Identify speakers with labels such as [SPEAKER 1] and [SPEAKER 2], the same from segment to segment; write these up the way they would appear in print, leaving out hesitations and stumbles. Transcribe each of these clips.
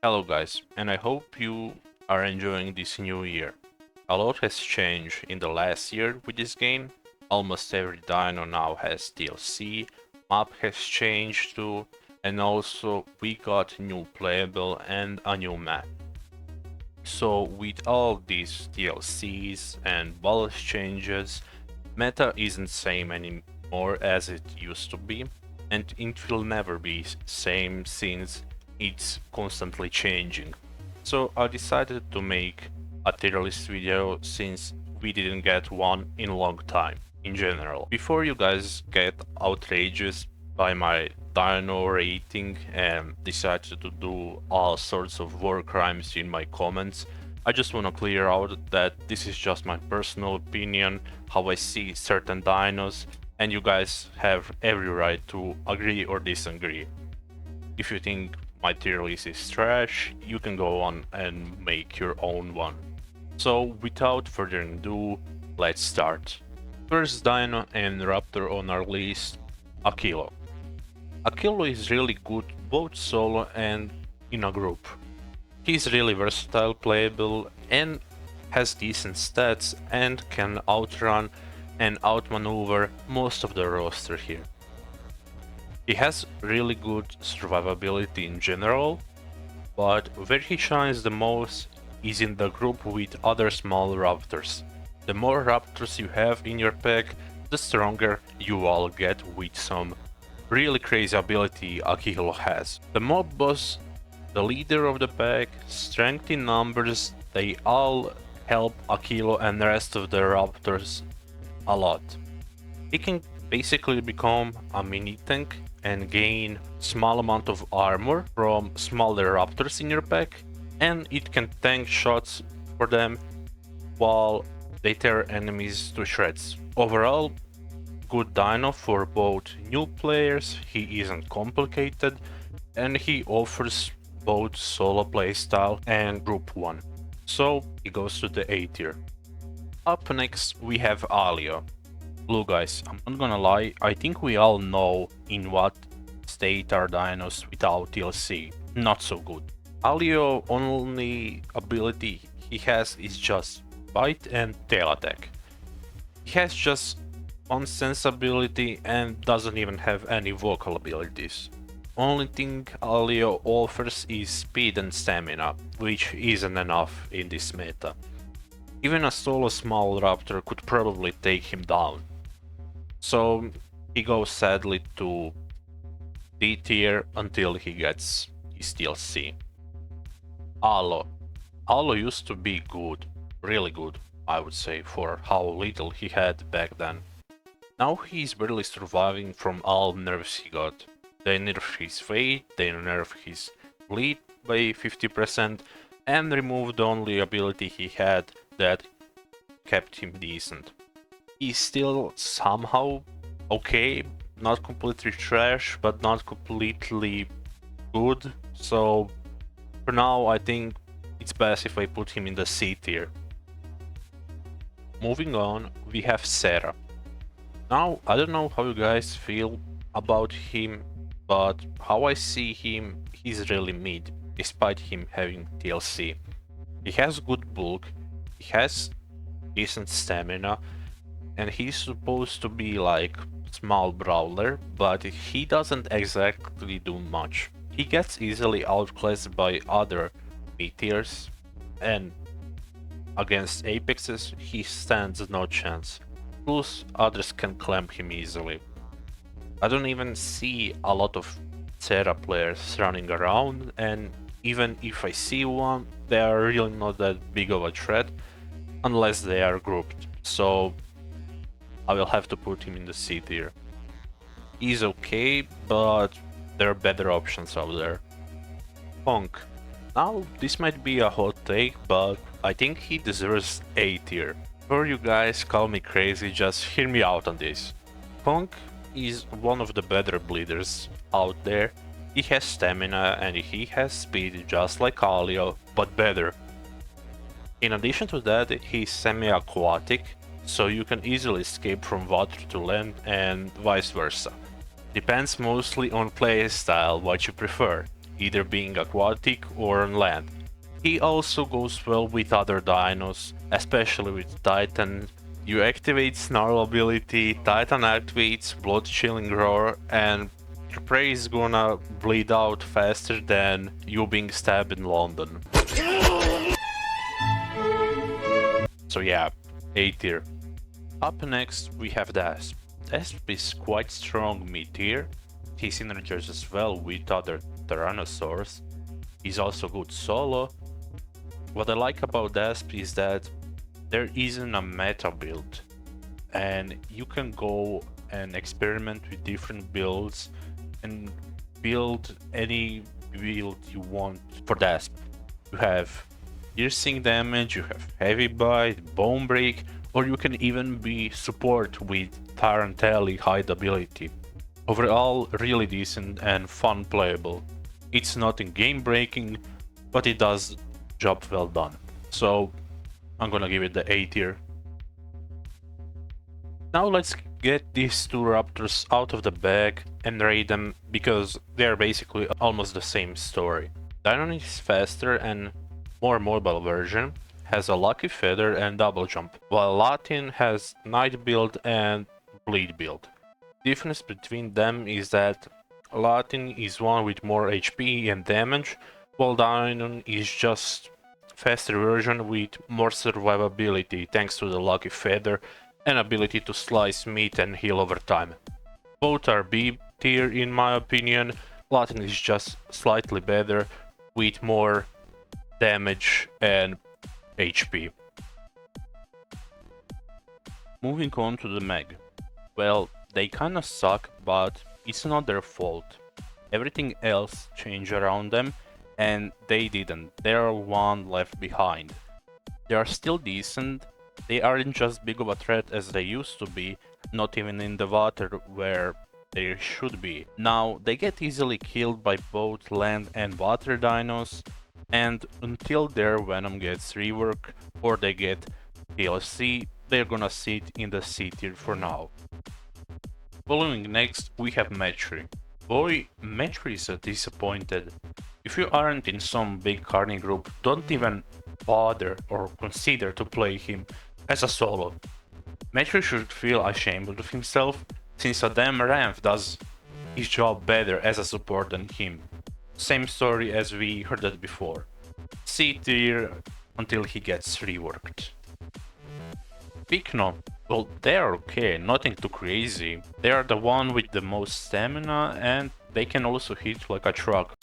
[SPEAKER 1] Hello guys, and I hope you are enjoying this new year. A lot has changed in the last year with this game. Almost every dino now has DLC, map has changed too, and also we got new playable and a new map. So with all these DLCs and balance changes, meta isn't same anymore as it used to be, and it will never be same since it's constantly changing. So I decided to make a tier list video since we didn't get one in a long time in general. Before you guys get outrageous by my dino rating and decide to do all sorts of war crimes in my comments, I just want to clear out that this is just my personal opinion, how I see certain dinos, and you guys have every right to agree or disagree. If you think my tier list is trash, you can go on and make your own one. So without further ado, let's start. First dino and raptor on our list, Achilo. Achilo is really good both solo and in a group. He's really versatile, playable, and has decent stats and can outrun and outmaneuver most of the roster here. He has really good survivability in general, but where he shines the most is in the group with other small raptors. The more raptors you have in your pack, the stronger you all get with some really crazy ability Achilo has. The mob boss, the leader of the pack, strength in numbers, they all help Achilo and the rest of the raptors a lot. He can basically become a mini tank and gain small amount of armor from smaller raptors in your pack, and it can tank shots for them while they tear enemies to shreds. Overall, good dino for both new players, he isn't complicated, and he offers both solo playstyle and group one. So he goes to the A tier. Up next we have Alio. Look guys, I'm not gonna lie, I think we all know in what state are dinos without TLC. Not so good. Alio only ability he has is just bite and tail attack. He has just one sense ability and doesn't even have any vocal abilities. Only thing Alio offers is speed and stamina, which isn't enough in this meta. Even a solo small raptor could probably take him down. So he goes sadly to D tier until he gets his DLC. Allo. Allo used to be good, really good, I would say, for how little he had back then. Now he's barely surviving from all nerfs he got. They nerfed his fate, they nerfed his bleed by 50%, and removed the only ability he had that kept him decent. He's still somehow okay, not completely trash, but not completely good, so for now I think it's best if I put him in the C tier. Moving on, we have Cera. Now, I don't know how you guys feel about him, but how I see him, he's really mid, despite him having TLC. He has good bulk, he has decent stamina, and he's supposed to be like small brawler, but he doesn't exactly do much. He gets easily outclassed by other mid-tiers, and against apexes he stands no chance. Plus others can clamp him easily. I don't even see a lot of Cera players running around, and even if I see one, they are really not that big of a threat unless they are grouped, so I will have to put him in the C tier. He's okay, but there are better options out there. Conc. Now, this might be a hot take, but I think he deserves A tier. Before you guys call me crazy, just hear me out on this. Conc is one of the better bleeders out there. He has stamina and he has speed just like Alio, but better. In addition to that, he's semi-aquatic, so you can easily escape from water to land and vice versa. Depends mostly on playstyle what you prefer. either being aquatic or on land. He also goes well with other dinos, especially with Titan. You activate Snarl ability, Titan activates Blood Chilling Roar, and your prey is gonna bleed out faster than you being stabbed in London. So yeah, A tier. Up next we have Dasp. Dasp is quite strong mid tier. He synergizes well with other Tyrannosaurs. He's also good solo. What I like about Dasp is that there isn't a meta build, and you can go and experiment with different builds and build any build you want for Dasp. You have piercing damage, you have heavy bite, bone break, or you can even be support with Tarantally hide ability. Overall, really decent and fun playable. It's nothing game breaking, but it does job well done. So I'm gonna give it the A tier. Now let's get these two raptors out of the bag and rate them, because they're basically almost the same story. Deinon is faster and more mobile version, has a lucky feather and double jump, while Laten has night build and bleed build. Difference between them is that Laten is one with more HP and damage, while Deinon is just faster version with more survivability thanks to the lucky feather and ability to slice meat and heal over time. Both are B tier in my opinion. Laten is just slightly better with more damage and HP. Moving on to the Meg. Well, they kinda suck, but it's not their fault. Everything else changed around them, and they didn't. They are one left behind. They are still decent. They aren't just big of a threat as they used to be, not even in the water where they should be. Now, they get easily killed by both land and water dinos, and until their venom gets reworked or they get TLC, they're gonna sit in the C tier for now. Following next, we have Metri. Boy, Metri is a disappointed. If you aren't in some big carny group, don't even bother or consider to play him as a solo. Metri should feel ashamed of himself, since a damn Ramph does his job better as a support than him. Same story as we heard that before. C tier until he gets reworked. Pycno, well, they are okay, nothing too crazy. They are the one with the most stamina and they can also hit like a truck.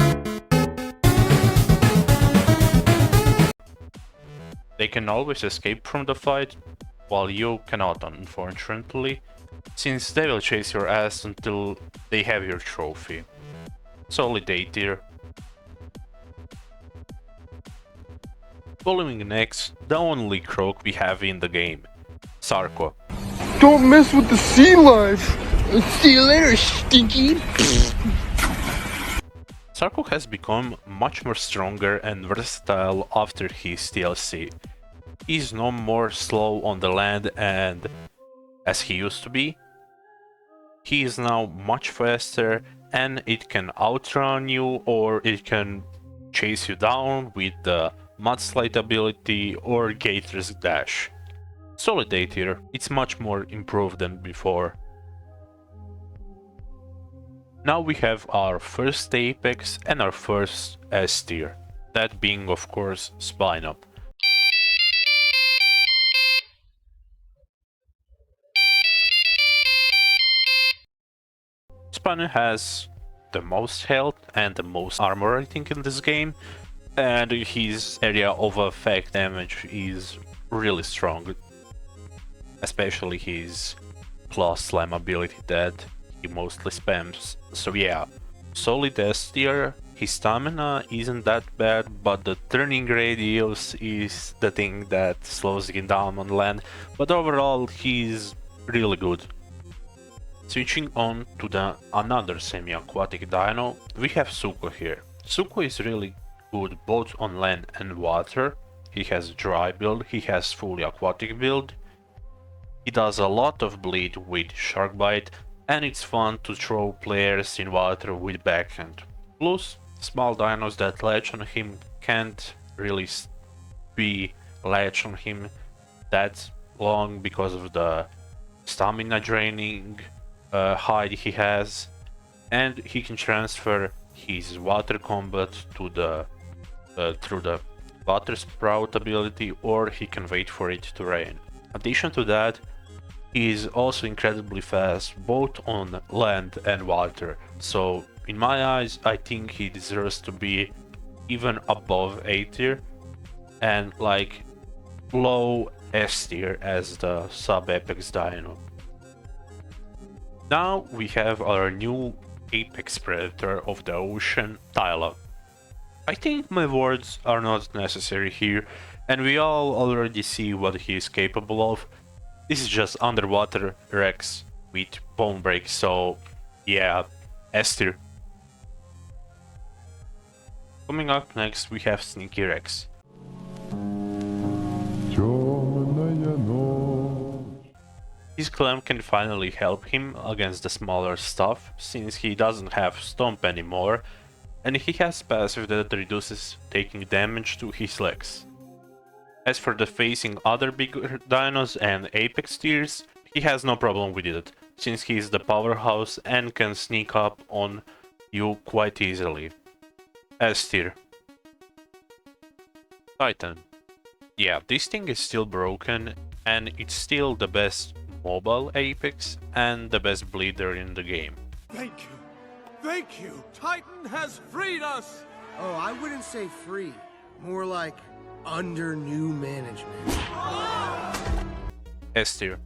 [SPEAKER 1] They can always escape from the fight, while you cannot, unfortunately, since they will chase your ass until they have your trophy. Solid A tier. Following next, the only croak we have in the game, Sarco.
[SPEAKER 2] Don't mess with the sea life! See you later, stinky!
[SPEAKER 1] Sarco has become much more stronger and versatile after his TLC. He's no more slow on the land and as he used to be. He is now much faster and it can outrun you or it can chase you down with the mudslide ability or Gator's dash. Solid A tier, it's much more improved than before. Now we have our first Apex and our first S tier, that being of course Spino. Spino has the most health and the most armor I think in this game, and his area of effect damage is really strong, especially his claw slam ability that he mostly spams. So yeah, solid S tier. His stamina isn't that bad, but the turning radius is the thing that slows him down on land, but overall he's really good. Switching on to the another semi-aquatic dino, we have Sucho here. Sucho is really good both on land and water. He has a dry build, he has fully aquatic build. He does a lot of bleed with shark bite, and it's fun to throw players in water with backhand. Plus, Small dinos that latch on him can't really be latch on him that long because of the stamina draining hide he has, and he can transfer his water combat to the through the water sprout ability, or he can wait for it to rain. Addition to that, he is also incredibly fast both on land and water, so in my eyes I think he deserves to be even above A tier and like low S tier as the sub-apex dino. Now we have our new apex predator of the ocean, Thylo. I think my words are not necessary here, and we all already see what he is capable of. This is just underwater Rex with bone break, so yeah, S tier. Coming up next we have Sneaky Rex. His clam can finally help him against the smaller stuff, since he doesn't have Stomp anymore, and he has passive that reduces taking damage to his legs. As for the facing other bigger dinos and apex tiers, he has no problem with it, since he is the powerhouse and can sneak up on you quite easily. S tier. Titan. Yeah, this thing is still broken, and it's still the best mobile apex and the best bleeder in the game.
[SPEAKER 3] Thank you. Thank you. Titan has freed us.
[SPEAKER 4] Oh, I wouldn't say free. More like under new management.
[SPEAKER 1] S tier.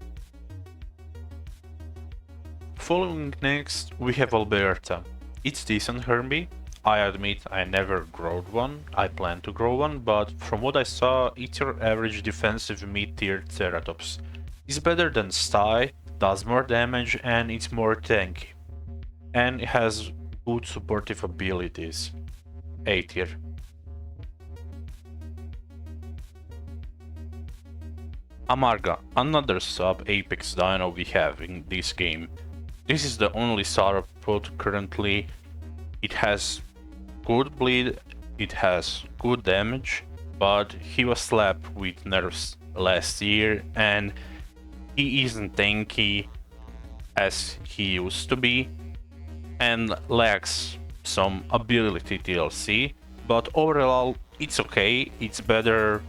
[SPEAKER 1] Following next, we have Alberta. It's decent Herbie. I admit I never growed one, I plan to grow one, but from what I saw, it's your average defensive mid-tier Ceratops. It's better than Sty, does more damage, and it's more tanky. And it has good supportive abilities. A tier. Amarga, another sub-apex dino we have in this game. This is the only sauropod currently. It has good bleed, it has good damage, but he was slapped with nerfs last year and he isn't tanky as he used to be and lacks some ability TLC, but overall it's okay, it's better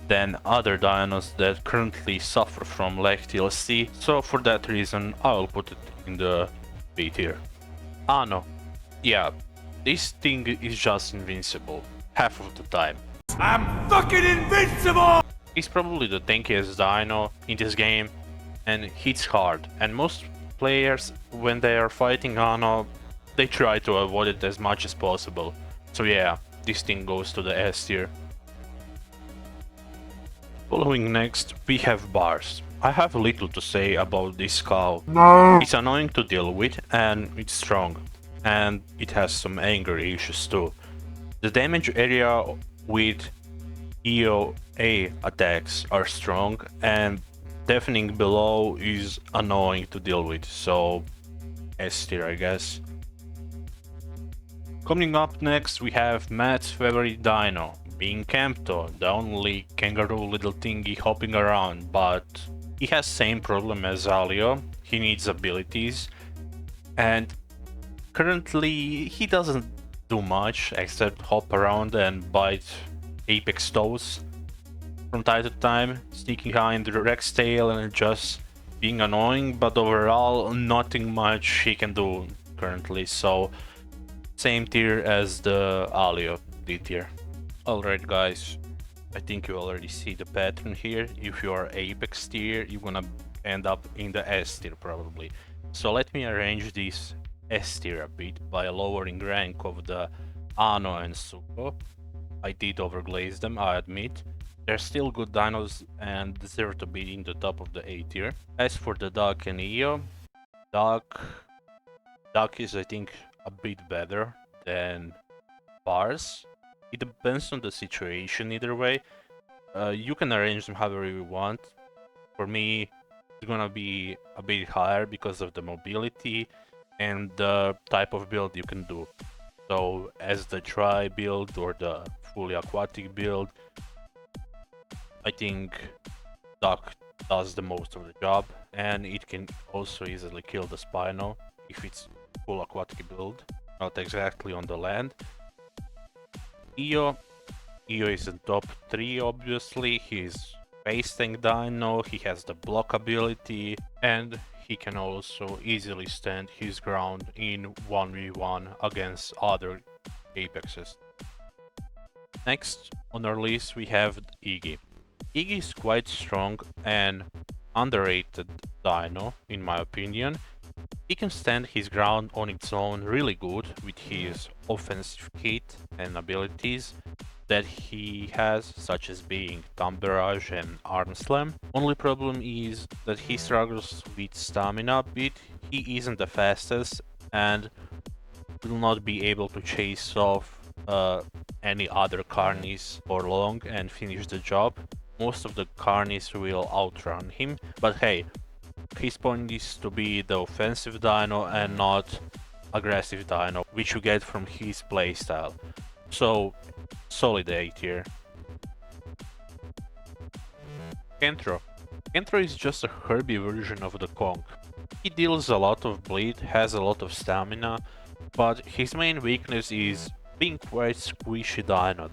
[SPEAKER 1] than other dinos that currently suffer from lack TLC, so for that reason I will put it in the B tier. Anno. Yeah, this thing is just invincible, half of the time.
[SPEAKER 3] I'm fucking invincible!
[SPEAKER 1] He's probably the tankiest dino in this game and hits hard, and most players when they are fighting Anno, they try to avoid it as much as possible. So yeah, this thing goes to the S tier. Following next, we have Bars. I have little to say about this cow.
[SPEAKER 2] No.
[SPEAKER 1] It's annoying to deal with and it's strong. And it has some anger issues too. The damage area with EOA attacks are strong and deafening below is annoying to deal with, so S tier I guess. Coming up next we have Matt's favorite dino, being Campto, the only kangaroo little thingy hopping around, but he has same problem as Alio, he needs abilities and currently he doesn't do much except hop around and bite apex toes from time to time, sneaking behind the Rex tail and just being annoying, but overall nothing much he can do currently, so same tier as the Alio, D tier. Alright guys, I think you already see the pattern here. If you are apex tier, you're gonna end up in the S tier probably. So let me arrange this S tier a bit by lowering rank of the Anno and Sucho. I did overglaze them, I admit. They're still good dinos and deserve to be in the top of the A tier. As for the Duck and EO, Duck is I think a bit better than Bars. It depends on the situation either way. You can arrange them however you want. For me, it's gonna be a bit higher because of the mobility and the type of build you can do. So as the dry build or the fully aquatic build, I think Duck does the most of the job, and it can also easily kill the Spino if it's full aquatic build, not exactly on the land. Io is in top 3 obviously, he's base tank dino, he has the block ability, and he can also easily stand his ground in 1v1 against other apexes. Next on our list we have Iggy. Iggy is quite strong and underrated dino in my opinion. He can stand his ground on its own really good with his offensive kit and abilities that he has, such as being Thumb Barrage and Arm Slam. Only problem is that he struggles with stamina a bit, he isn't the fastest and will not be able to chase off any other carnies for long and finish the job. Most of the carnies will outrun him, but hey, his point is to be the offensive dino and not aggressive dino, which you get from his playstyle. So, solid A tier. Kentro. Kentro is just a herby version of the Conc. He deals a lot of bleed, has a lot of stamina, but his main weakness is being quite squishy dino.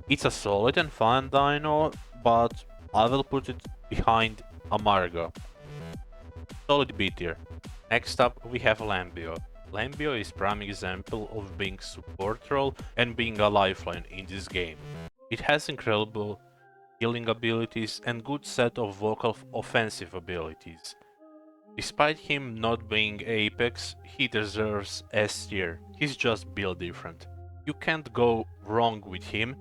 [SPEAKER 1] It's a solid and fun dino, but I will put it behind Amarga. Solid B tier. Next up we have Lambio. Lambio is prime example of being support role and being a lifeline in this game. It has incredible healing abilities and good set of vocal offensive abilities. Despite him not being Apex, he deserves S tier, he's just built different. You can't go wrong with him,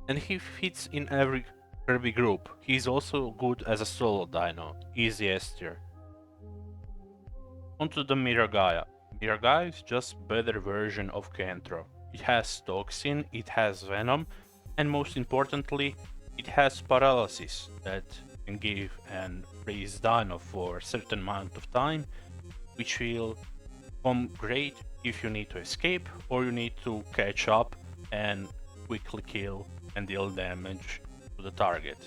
[SPEAKER 1] and he fits in every Kirby group. He's also good as a solo dino, easy S tier. Onto the Mira. Mira is just better version of Kentro. It has Toxin, it has Venom, and most importantly, it has Paralysis that can give and freeze dino for a certain amount of time, which will come great if you need to escape or you need to catch up and quickly kill and deal damage to the target.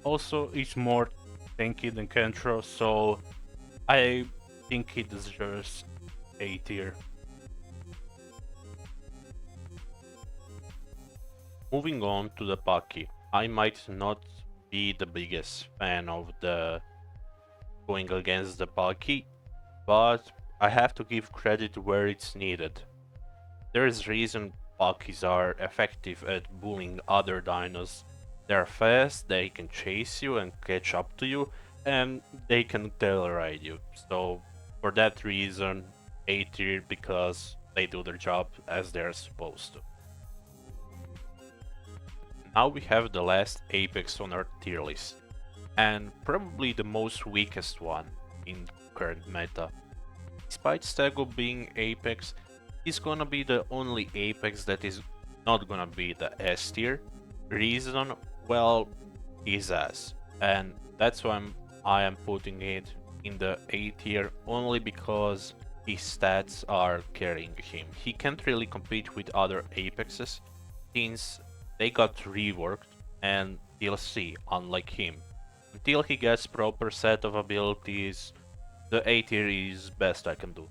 [SPEAKER 1] Also, it's more tanky than Kentro, so I think it deserves A tier. Moving on to the Pachy. I might not be the biggest fan of the going against the Pachy, but I have to give credit where it's needed. There is reason Pachys are effective at bullying other dinos. They're fast, they can chase you and catch up to you, and they can tail ride you. So for that reason, A tier, because they do their job as they're supposed to. Now we have the last Apex on our tier list, and probably the most weakest one in current meta. Despite Stego being Apex, he's gonna be the only Apex that is not gonna be the S tier. Reason? Well, his ass. And that's why I am putting it in the A tier, only because his stats are carrying him. He can't really compete with other Apexes since they got reworked and TLC, unlike him. Until he gets proper set of abilities, the A tier is best I can do.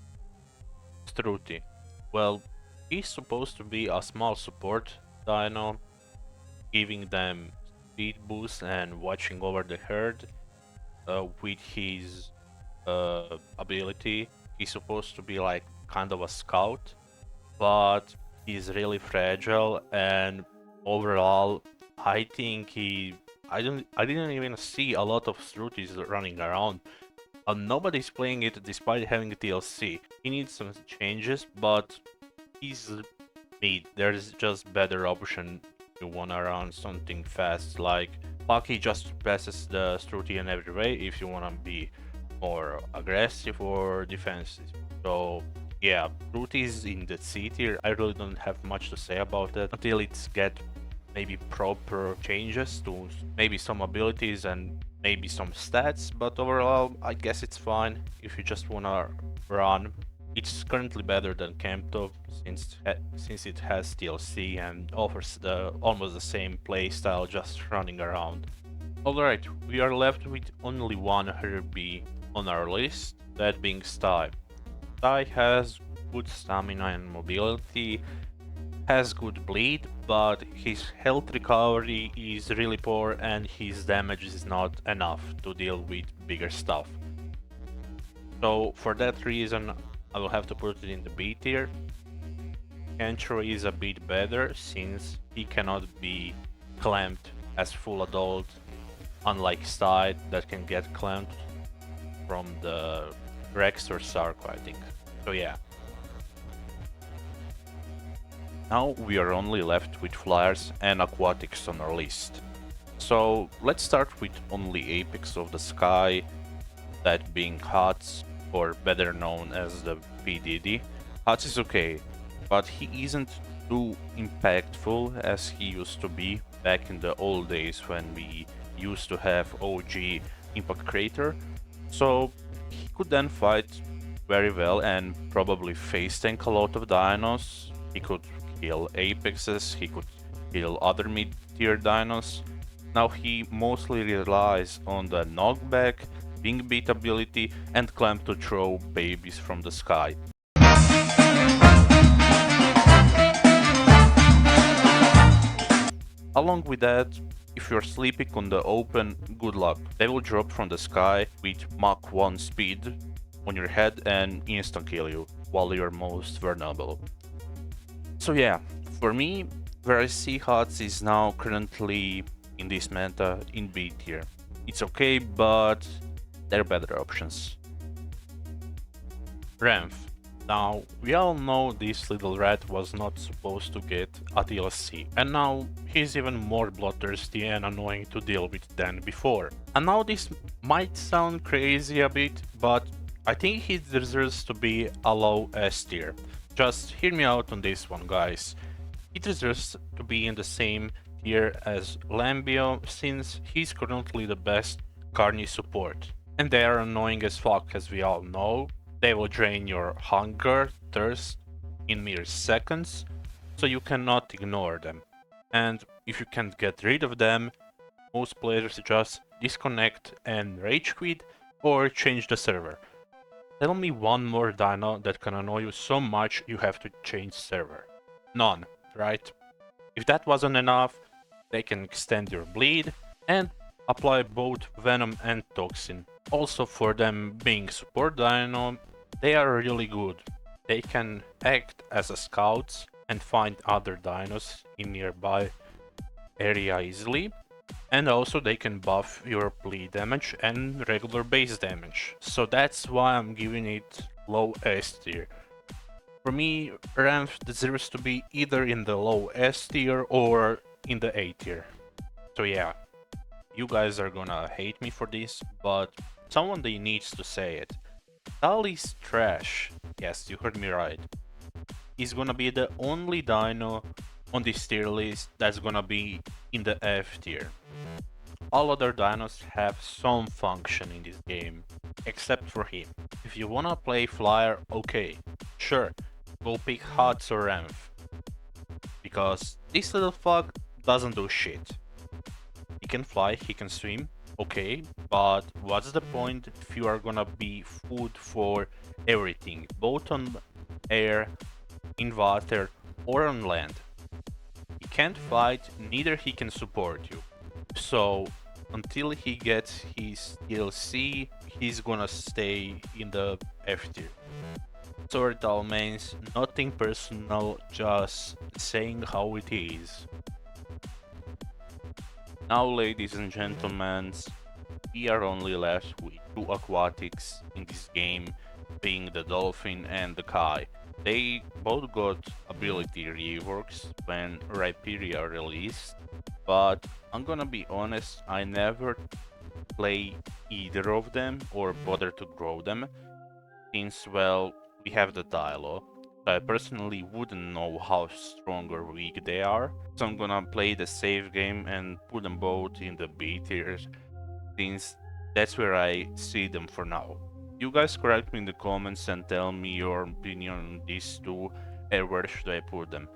[SPEAKER 1] Sthuthi. Well, he's supposed to be a small support dino, giving them speed boost and watching over the herd. With his ability, he's supposed to be like kind of a scout, but he's really fragile, and overall I think I didn't even see a lot of Sthuthis running around. Nobody's playing it despite having a TLC. He needs some changes, but he's mid. There's just better option if you wanna run something fast, like Pachy just passes the Sthuthi in every way if you wanna be more aggressive or defensive. So yeah, Sthuthi is in the C tier. I really don't have much to say about it until it's get maybe proper changes to maybe some abilities and maybe some stats, but overall I guess it's fine if you just wanna run It's currently better than Campto since it has TLC and offers almost the same playstyle, just running around. Alright, we are left with only one Herbie on our list, that being Sthy. Sthy has good stamina and mobility, has good bleed, but his health recovery is really poor and his damage is not enough to deal with bigger stuff. So for that reason, I will have to put it in the B tier. Kentro is a bit better since he cannot be clamped as full adult, unlike Stide that can get clamped from the Rex or Sarco, I think. So yeah. Now we are only left with flyers and aquatics on our list. So let's start with only apex of the sky, that being Hatz, or better known as the PDD. Hatz is okay, but he isn't too impactful as he used to be back in the old days when we used to have OG Impact Crater. So he could then fight very well and probably face tank a lot of dinos. He could kill apexes, he could kill other mid-tier dinos. Now he mostly relies on the knockback, wing beat ability and clamp to throw babies from the sky. Along with that, if you're sleeping on the open, good luck. They will drop from the sky with Mach 1 speed on your head and instant kill you while you're most vulnerable. So yeah, for me, where I see Hatz is now currently in this meta in B tier. It's okay, but there are better options. Ramph. Now, we all know this little rat was not supposed to get a TLC, and now he's even more bloodthirsty and annoying to deal with than before. And now this might sound crazy a bit, but I think he deserves to be a low S tier. Just hear me out on this one, guys. He deserves to be in the same tier as Lambio, since he's currently the best Carny support. And they are annoying as fuck, as we all know. They will drain your hunger, thirst in mere seconds, so you cannot ignore them. And if you can't get rid of them, most players just disconnect and rage quit or change the server. Tell me one more dino that can annoy you so much you have to change server. None, right? If that wasn't enough, they can extend your bleed and apply both venom and toxin. Also, for them being support dino, they are really good. They can act as a scouts and find other dinos in nearby area easily. And also they can buff your bleed damage and regular base damage. So that's why I'm giving it low S tier. For me, Ramph deserves to be either in the low S tier or in the A tier. So yeah, you guys are gonna hate me for this, but someone they needs to say it. Thal is trash. Yes, you heard me right. He's gonna be the only dino on this tier list that's gonna be in the F tier. All other dinos have some function in this game, except for him. If you wanna play flyer, okay, sure, go pick Hatz or Ramph. Because this little fuck doesn't do shit. He can fly, he can swim, okay, but what's the point if you are gonna be food for everything, both on air, in water, or on land? He can't fight, neither he can support you. So until he gets his TLC, he's gonna stay in the F tier. Sorry Thal mains, nothing personal, just saying how it is. Now, ladies and gentlemen, we are only left with two aquatics in this game, being the Dolphin and the Kai. They both got ability reworks when Rhyperia released, but I'm gonna be honest, I never play either of them or bother to grow them, since, well, we have the Thylo. I personally wouldn't know how strong or weak they are, so I'm gonna play the safe game and put them both in the B tier, since that's where I see them for now. You guys correct me in the comments and tell me your opinion on these two and where should I put them.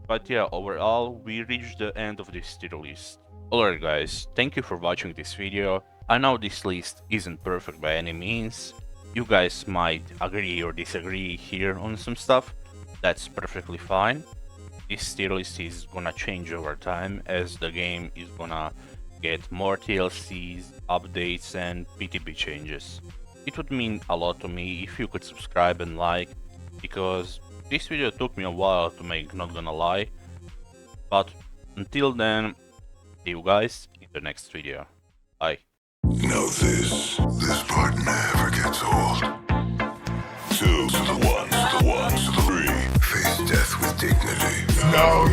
[SPEAKER 1] But yeah, overall, we reached the end of this tier list. Alright guys, thank you for watching this video. I know this list isn't perfect by any means. You guys might agree or disagree here on some stuff. That's perfectly fine. This tier list is gonna change over time as the game is gonna get more TLCs, updates and PTB changes. It would mean a lot to me if you could subscribe and like, because this video took me a while to make, not gonna lie. But until then, see you guys in the next video. Bye.
[SPEAKER 5] Know this part never gets old. 2 to the 1, to the 1, to the 3. Face death with dignity. Now